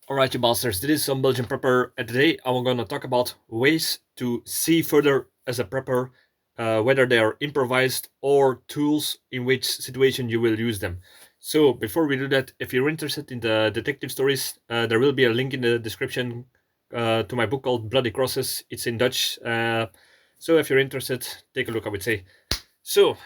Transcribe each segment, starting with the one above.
Alright, you bastards, this is Some-Belgian-prepper, and today I'm gonna talk about ways to see further as a prepper, whether they are improvised or tools in which situation you will use them. So, before we do that, if you're interested in the detective stories, there will be a link in the description to my book called Bloody Crosses. It's in Dutch, so if you're interested, take a look, I would say. So,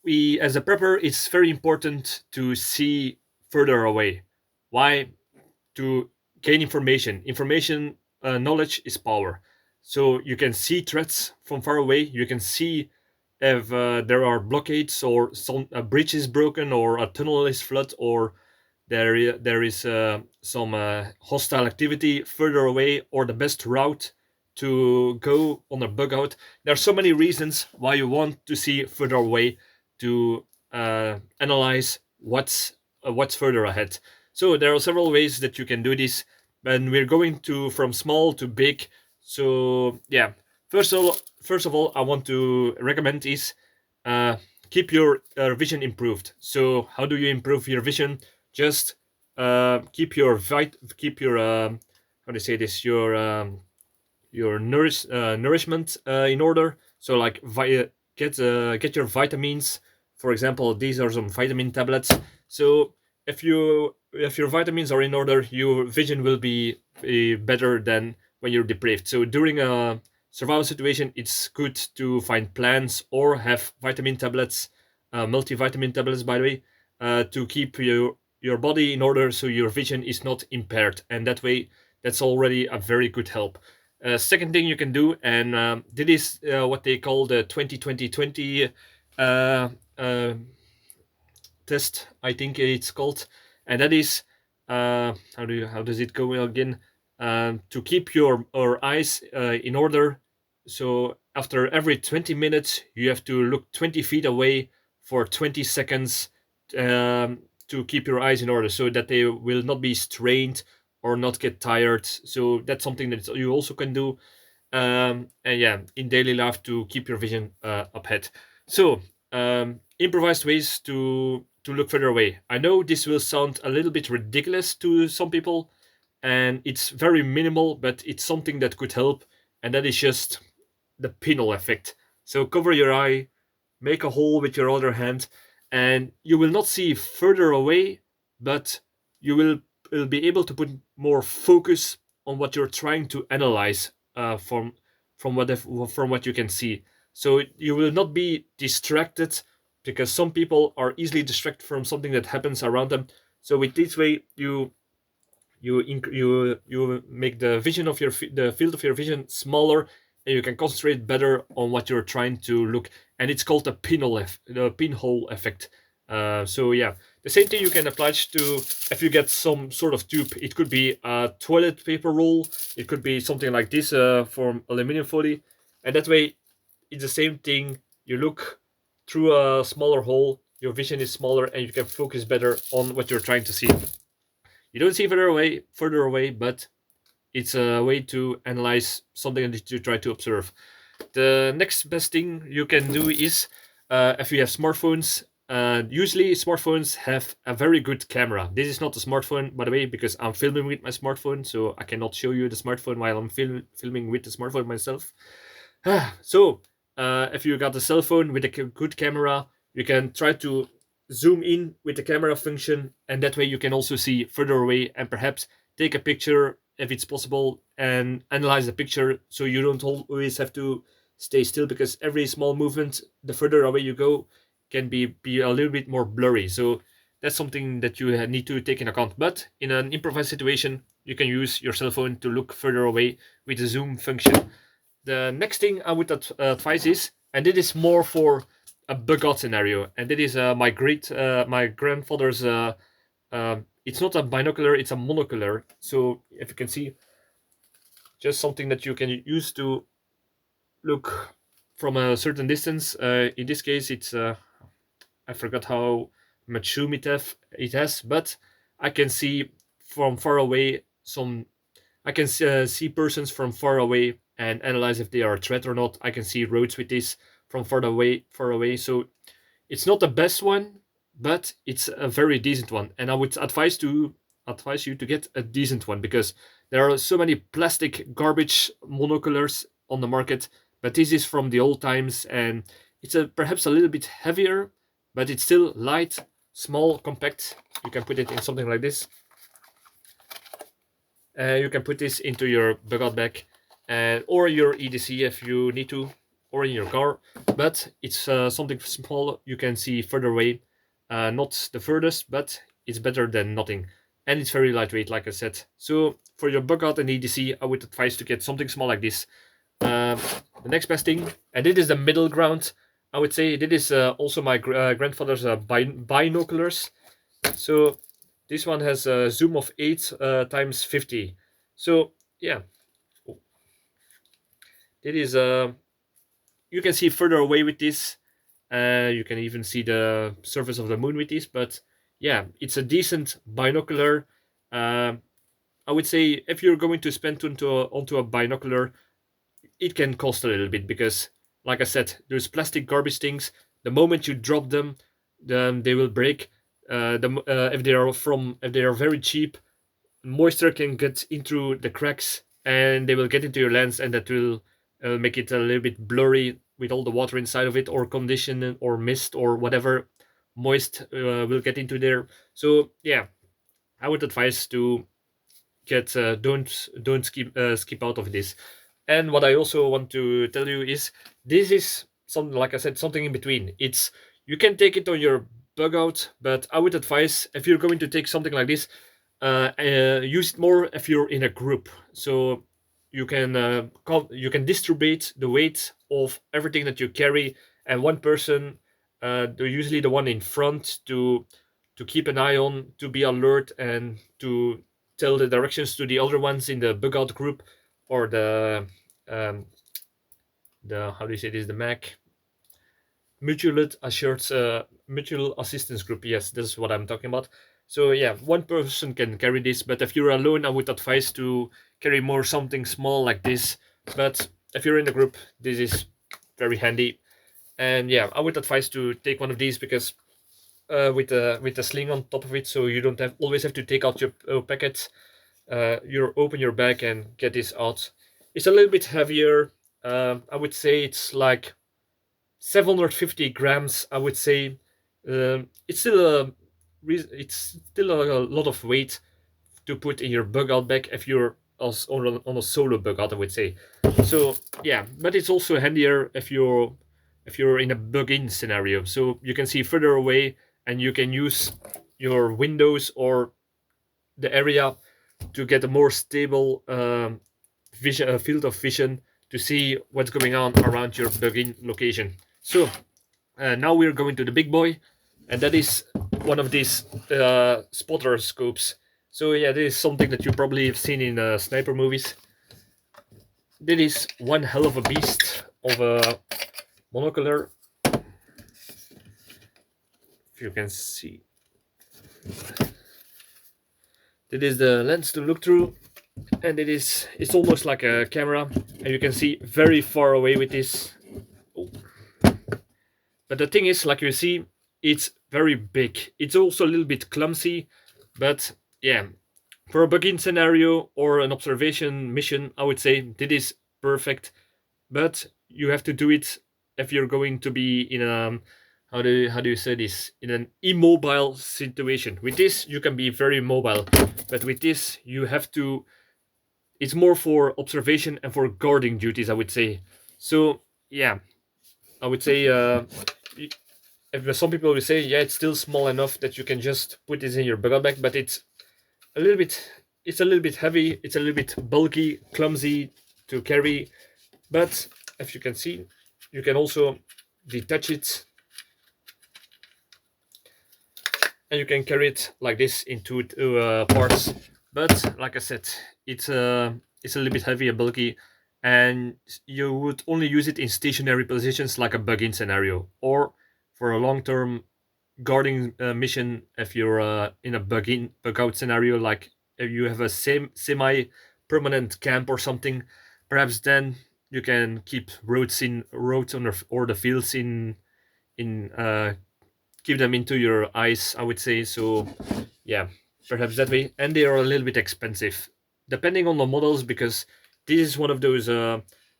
as a prepper, it's very important to see further away. Why? To gain information. Knowledge is power. So you can see threats from far away. You can see if there are blockades or some a bridge is broken or a tunnel is flooded or there is some hostile activity further away or the best route to go on a bug out. There are so many reasons why you want to see further away to analyze what's further ahead. So there are several ways that you can do this, and we're going to from small to big. So yeah, first of all, I want to recommend is uh, keep your vision improved. So how do you improve your vision? Just keep your how do you say this your nourishment in order. So like get your vitamins. For example, these are some vitamin tablets. So if your vitamins are in order, your vision will be better than when you're deprived. So during a survival situation, it's good to find plants or have vitamin tablets, multivitamin tablets, by the way, to keep your body in order so your vision is not impaired, and that way that's already a very good help. Second thing you can do, and this is what they call the 2020 uh, uh, test, I think it's called, and that is how does it go again? To keep your eyes in order. So after every 20 minutes, you have to look 20 feet away for 20 seconds to keep your eyes in order, so that they will not be strained or not get tired. So that's something that you also can do, and yeah, in daily life to keep your vision ahead. So improvised ways to look further away. I know this will sound a little bit ridiculous to some people, and it's very minimal, but it's something that could help, and that is just the pinhole effect. So cover your eye, make a hole with your other hand, and you will not see further away, but will be able to put more focus on what you're trying to analyze from what you can see. So you will not be distracted, because some people are easily distracted from something that happens around them. So with this way, you make the vision of the field of your vision smaller, and you can concentrate better on what you're trying to look. And it's called the pinhole effect. So yeah, the same thing you can apply to if you get some sort of tube. It could be a toilet paper roll. It could be something like this from aluminum foil, and that way it's the same thing. You look through a smaller hole. Your vision is smaller, and you can focus better on what you're trying to see. You don't see further away, but it's a way to analyze something that you try to observe. The next best thing you can do is, if you have smartphones, usually smartphones have a very good camera. This is not a smartphone, by the way, because I'm filming with my smartphone, so I cannot show you the smartphone while I'm filming with the smartphone myself. So, if you got a cell phone with a good camera, you can try to zoom in with the camera function, and that way you can also see further away and perhaps take a picture if it's possible and analyze the picture, so you don't always have to stay still, because every small movement, the further away you go, can be a little bit more blurry. So that's something that you need to take in account. But in an improvised situation, you can use your cell phone to look further away with the zoom function. The next thing I would advise is, and it is more for a bug out scenario, and it is my grandfather's. It's not a binocular; it's a monocular. So if you can see, just something that you can use to look from a certain distance. In this case, it's I forgot how much zoom it has, but I can see from far away some. I can see persons from far away and analyze if they are a threat or not. I can see roads with this from far away. So it's not the best one, but it's a very decent one. And I would advise to advise you to get a decent one, because there are so many plastic garbage monoculars on the market. But this is from the old times, and it's perhaps a little bit heavier, but it's still light, small, compact. You can put it in something like this. You can put this into your bug out bag, or your EDC if you need to, or in your car. But it's something small you can see further away. Not the furthest, but it's better than nothing. And it's very lightweight, like I said. So for your bug out and EDC, I would advise to get something small like this. The next best thing, and this is the middle ground, I would say. This is also my grandfather's binoculars. So this one has a zoom of 8 times 50. So yeah, it is you can see further away with this. You can even see the surface of the moon with this. But yeah, it's a decent binocular. I would say if you're going to spend onto a binocular, it can cost a little bit, because, like I said, there's plastic garbage things. The moment you drop them, then they will break. If they are very cheap, moisture can get into the cracks, and they will get into your lens, and that will make it a little bit blurry with all the water inside of it, or condition, or mist, or whatever moist will get into there. So yeah, I would advise to get don't skip out of this. And what I also want to tell you is, this is something, like I said, something in between. It's, you can take it on your bug out, but I would advise, if you're going to take something like this, use it more if you're in a group. So you can distribute the weight of everything that you carry, and one person, usually the one in front, to keep an eye on, to be alert, and to tell the directions to the other ones in the bug out group, or um, the how do you say this, the MAC, mutual assistance group. Yes, this is what I'm talking about. So yeah, one person can carry this, but if you're alone, I would advise to carry more something small like this. But if you're in the group, this is very handy. And yeah, I would advise to take one of these, because with the sling on top of it, so you don't always have to take out your packets. You open your bag and get this out. It's a little bit heavier. I would say it's like 750 grams. I would say it's still a lot of weight to put in your bug out bag if you're on a solo bug out, I would say. So yeah, but it's also handier if you're in a bug in scenario, so you can see further away, and you can use your windows or the area to get a more stable vision, field of vision, to see what's going on around your bug in location. So now we're going to the big boy, and that is one of these spotter scopes. So yeah, this is something that you probably have seen in sniper movies. That is one hell of a beast of a monocular. If you can see, that is the lens to look through, and it's almost like a camera, and you can see very far away with this. Oh. But the thing is, like you see, it's very big. It's also a little bit clumsy, but yeah, for a bug-in scenario or an observation mission, I would say this is perfect. But you have to do it if you're going to be in a how do you say this, in an immobile situation. With this, you can be very mobile, but with this, you have to. It's more for observation and for guarding duties, I would say. So yeah, I would say. If some people will say, yeah, it's still small enough that you can just put this in your bug bag, but it's a little bit heavy, it's a little bit bulky, clumsy to carry. But if you can see, you can also detach it, and you can carry it like this in two parts. But like I said, it's a little bit heavy and bulky, and you would only use it in stationary positions, like a bug-in scenario, or for a long-term guarding mission. If you're in a bug-out scenario, like if you have a semi-permanent camp or something, perhaps then you can keep roads on or the fields in keep them into your eyes, I would say. So yeah, perhaps that way, and they are a little bit expensive depending on the models, because this is one of those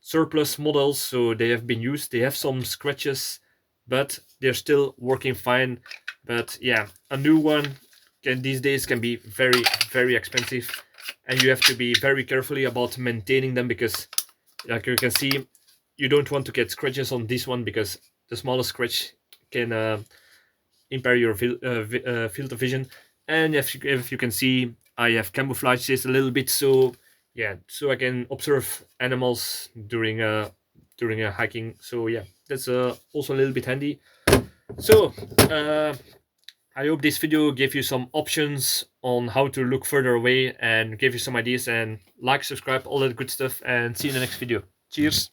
surplus models, so they have been used, they have some scratches, but they're still working fine. But yeah, a new one these days can be very, very expensive, and you have to be very carefully about maintaining them, because like you can see, you don't want to get scratches on this one, because the smallest scratch can impair your field of vision. And if you can see, I have camouflaged this a little bit, so yeah, so I can observe animals during a hiking. So yeah, that's also a little bit handy. So I hope this video gave you some options on how to look further away and gave you some ideas, and like, subscribe, all that good stuff, and see you in the next video. Cheers.